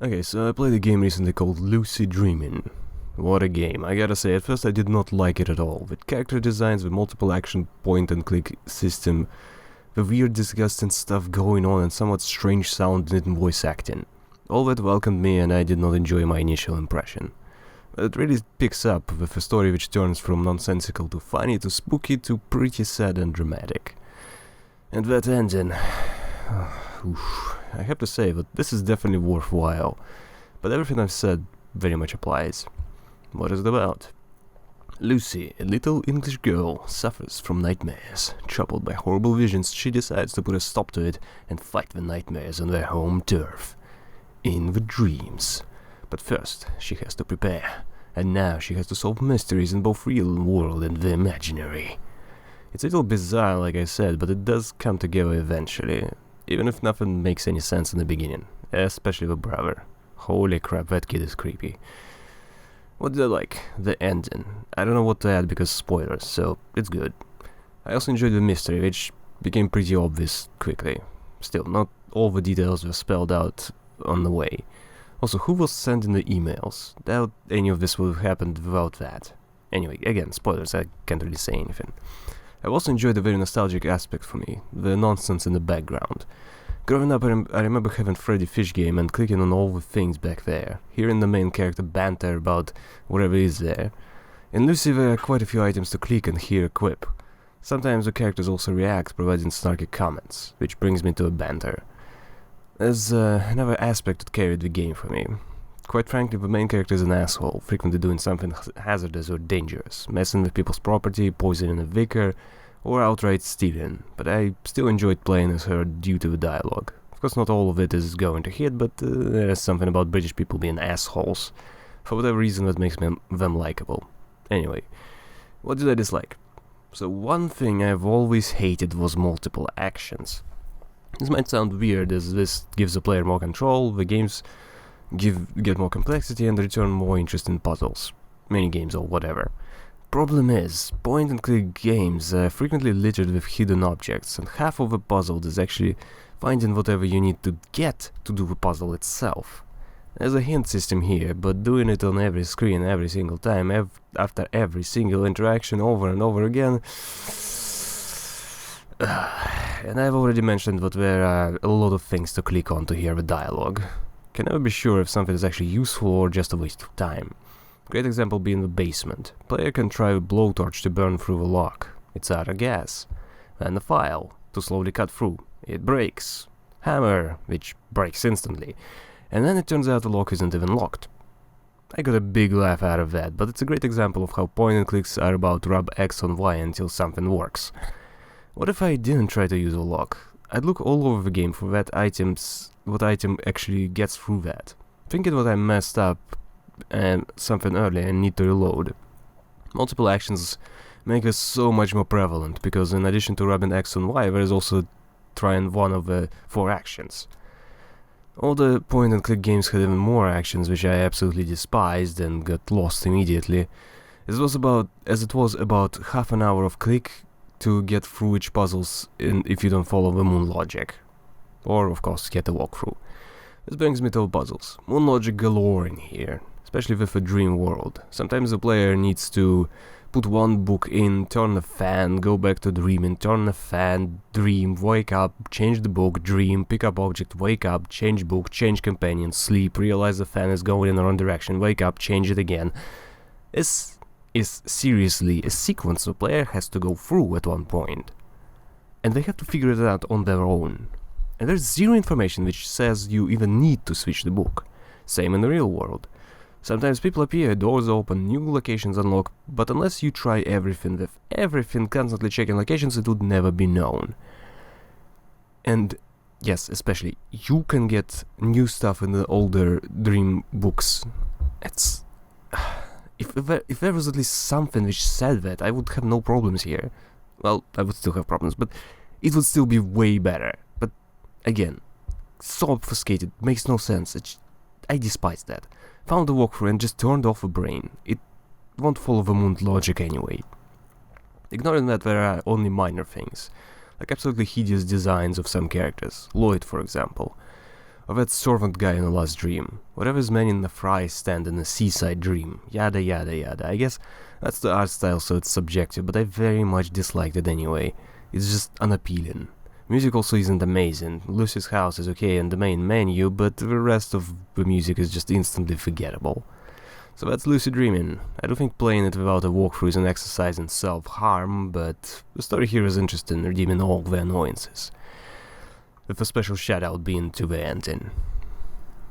Okay, so I played a game recently called Lucid Dreaming. What a game. I gotta say, at first I did not like it at all. With character designs, with multiple action point-and-click system, the weird disgusting stuff going on and somewhat strange sound in voice acting. All that welcomed me and I did not enjoy my initial impression. But it really picks up with a story which turns from nonsensical to funny to spooky to pretty sad and dramatic. And that ending... oof, I have to say that this is definitely worthwhile, but everything I've said very much applies. What is it about? Lucy, a little English girl, suffers from nightmares. Troubled by horrible visions, she decides to put a stop to it and fight the nightmares on their home turf. In the dreams. But first, she has to prepare, and now she has to solve mysteries in both real world and the imaginary. It's a little bizarre, like I said, but it does come together eventually. Even if nothing makes any sense in the beginning, especially the brother. Holy crap, that kid is creepy. What did I like? The ending. I don't know what to add because spoilers, so it's good. I also enjoyed the mystery, which became pretty obvious quickly. Still, not all the details were spelled out on the way. Also, who was sending the emails? Doubt any of this would have happened without that. Anyway, again, spoilers, I can't really say anything. I've also enjoyed the very nostalgic aspect for me, the nonsense in the background. Growing up, I remember having Freddy Fish game and clicking on all the things back there, hearing the main character banter about whatever is there. In Lucy there are quite a few items to click and hear a quip. Sometimes the characters also react, providing snarky comments, which brings me to a banter. There's another aspect that carried the game for me. Quite frankly, the main character is an asshole, frequently doing something hazardous or dangerous, messing with people's property, poisoning a vicar, or outright stealing, but I still enjoyed playing as her due to the dialogue. Of course, not all of it is going to hit, but there's something about British people being assholes, for whatever reason that makes them likable. Anyway, what did I dislike? So one thing I've always hated was multiple actions. This might sound weird, as this gives the player more control, the games get more complexity and return more interesting puzzles, mini-games or whatever. Problem is, point-and-click games are frequently littered with hidden objects, and half of the puzzle is actually finding whatever you need to get to do the puzzle itself. There's a hint system here, but doing it on every screen every single time, after every single interaction over and over again... and I've already mentioned that there are a lot of things to click on to hear the dialogue. Can never be sure if something is actually useful or just a waste of time. Great example being the basement. Player can try a blowtorch to burn through the lock. It's out of gas. Then the file, to slowly cut through. It breaks. Hammer, which breaks instantly. And then it turns out the lock isn't even locked. I got a big laugh out of that, but it's a great example of how point and clicks are about rub X on Y until something works. What if I didn't try to use a lock? I'd look all over the game for what item actually gets through that. Thinking that I messed up and something early and need to reload. Multiple actions make this so much more prevalent, because in addition to rubbing X on Y, there is also trying one of the 4 actions. All the point-and-click games had even more actions, which I absolutely despised and got lost immediately. As it was about half an hour of click to get through each puzzles if you don't follow the moon logic. Or, of course, get a walkthrough. This brings me to puzzles. Moon logic galore in here, especially with a dream world. Sometimes the player needs to put one book in, turn a fan, go back to dreaming, turn a fan, dream, wake up, change the book, dream, pick up object, wake up, change book, change companion, sleep, realize the fan is going in the wrong direction, wake up, change it again. This is seriously a sequence the player has to go through at one point. And they have to figure it out on their own. And there's zero information which says you even need to switch the book. Same in the real world. Sometimes people appear, doors open, new locations unlock, but unless you try everything with everything, constantly checking locations, it would never be known. And yes, especially, you can get new stuff in the older dream books. It's... If there was at least something which said that, I would have no problems here. Well, I would still have problems, but it would still be way better. But again, so obfuscated, makes no sense. I despise that. Found the walkthrough and just turned off the brain. It won't follow the moon logic anyway. Ignoring that, there are only minor things, like absolutely hideous designs of some characters, Lloyd for example. Or that servant guy in the last dream. Whatever's man in the fry stand in a seaside dream. Yada yada yada. I guess that's the art style, so it's subjective, but I very much disliked it anyway. It's just unappealing. Music also isn't amazing. Lucy's house is okay in the main menu, but the rest of the music is just instantly forgettable. So that's Lucid Dreaming. I do think playing it without a walkthrough is an exercise in self-harm, but the story here is interesting, redeeming all the annoyances. With a special shout-out being to the ending.